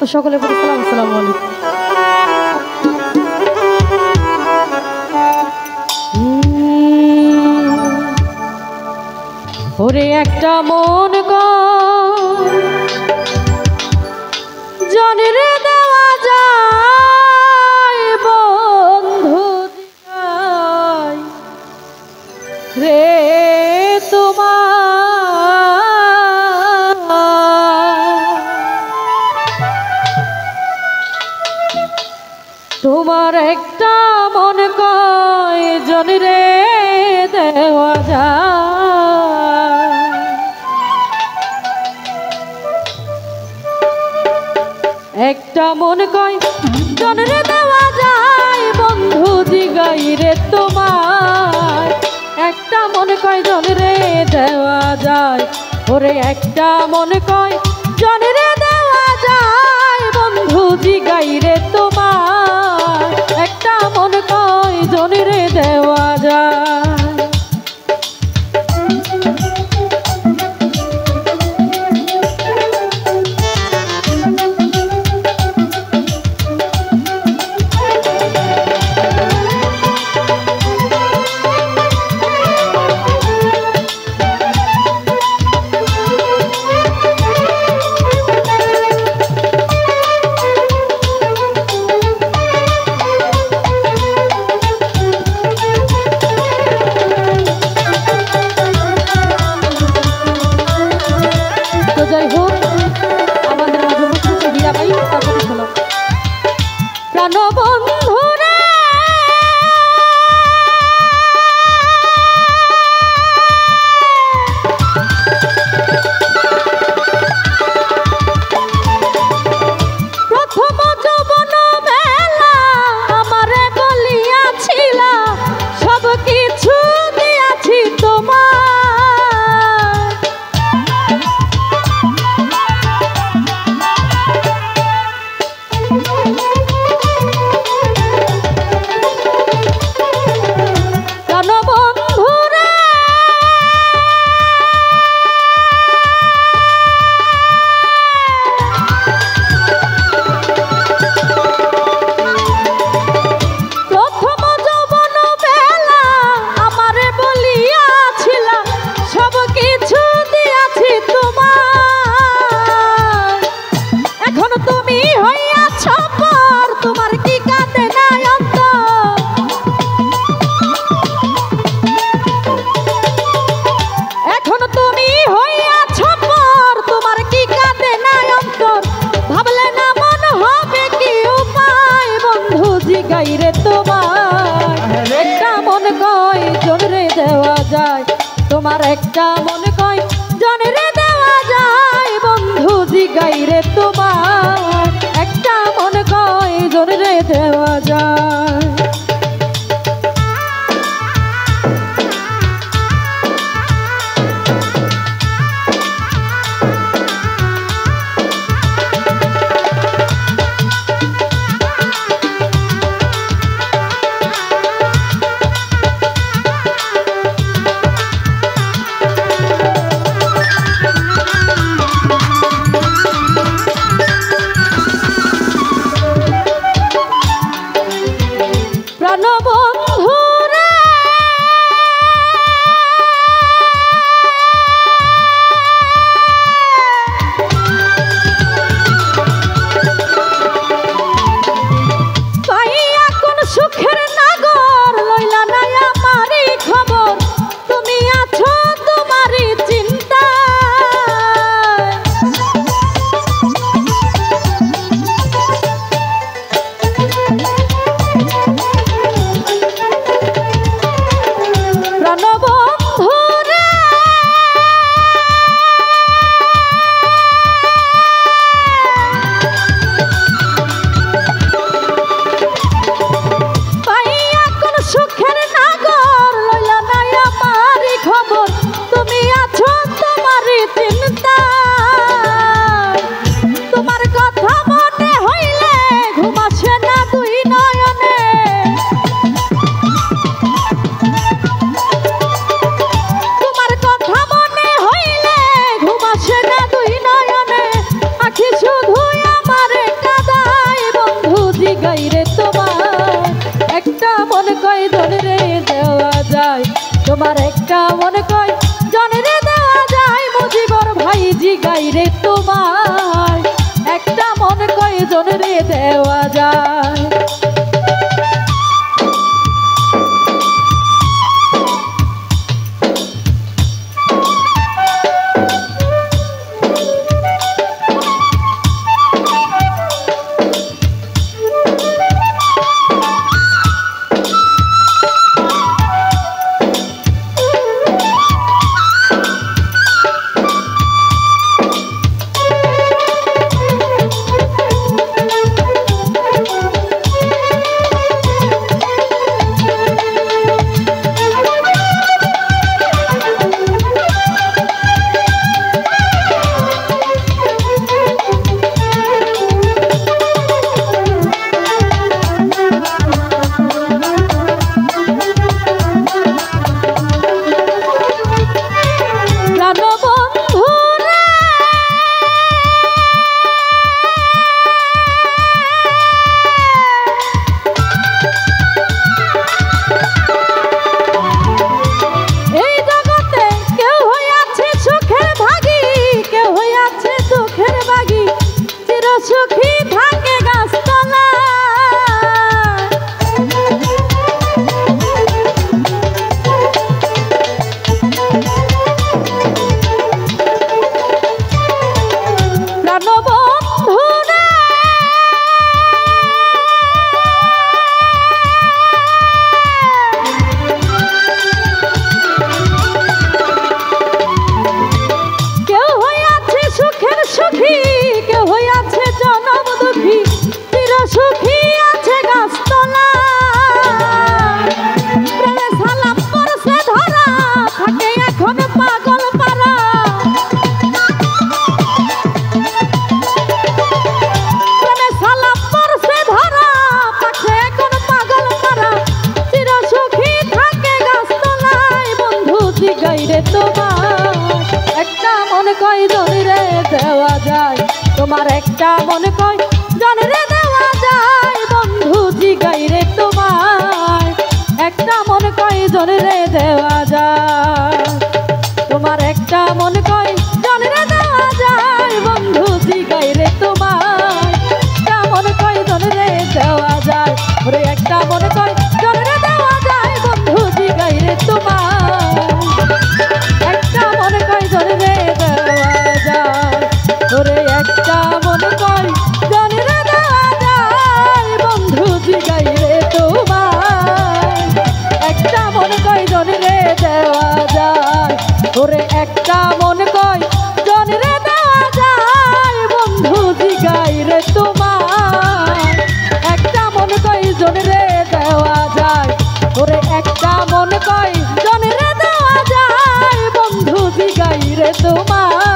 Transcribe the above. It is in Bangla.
তো সকলে বলি সালাম, আসসালামু আলাইকুম। ওরে একটা মন জানি রে দেওয়া যায় বন্ধু রে তোমার একটা মন কয় জানি রে দেওয়া যায়, একটা মন কয় জানি রে দেওয়া যায় বন্ধু জিগাই রে তোমার, একটা মন কয় জানি রে দেওয়া যায়, ওরে একটা মন কয় জানি রে দেওয়া যায় বন্ধু জিগাই রে তোমার, একটা মন কয় জানি রে দেওয়া যায়। তোমার একটা মন কয় জানি রে দেওয়া যায় বন্ধু জিগাই রে তোমার, একটা মন কয় জানি রে দেওয়া যায়। তোমার একটা মন কয় জনরে দেওয়া যায় মুজিবর ভাই জিগাই রে তোমার একটা মন কয় জনরে দেওয়া যায় সুখী থাকে গাছতলা প্রাণবন্ধুরা কেউ হইয়াছে সুখের সুখী কেউ হইয়াছে জনম দুঃখী চির সুখী আছে গাছতলা প্রেমে সালাম পরশে ধরা থাকে এখন পাগল পারা প্রেমে সালাম পরশে ধরা থাকে এখন পাগল পারা চির সুখী থাকে গাছতলায় বন্ধু জিগাই রে তোমার একটা মন কয় জনরে দেওয়া যায় তোমার একটা মন কয় জনরে দেওয়া যায় বন্ধু জিগাই রে তোমার একটা মন কয় জনরে দেওয়া যায় তোমার একটা মন কয় জনরে দেওয়া যায় বন্ধু জিগাই রে তোমার একটা মন কয় জনরে দেওয়া যায় ওরে একটা মন কয় জনরে দেওয়া যায় বন্ধু জিগাই রে তোমার একটা মন কয় জনরে দেওয়া যায় ওরে একটা মন কয় জনরে দেওয়া যায় বন্ধু জিগাই রে তোমার একটা মন কয় জনরে দেওয়া যায় ওরে একটা মন কয় জনরে দেওয়া যায় বন্ধু জিগাই রে তোমার একটা মন কয় জনরে দেওয়া যায় ওরে একটা মন কয় জনরে দেওয়া যায় বন্ধু জিগাই রে তোমার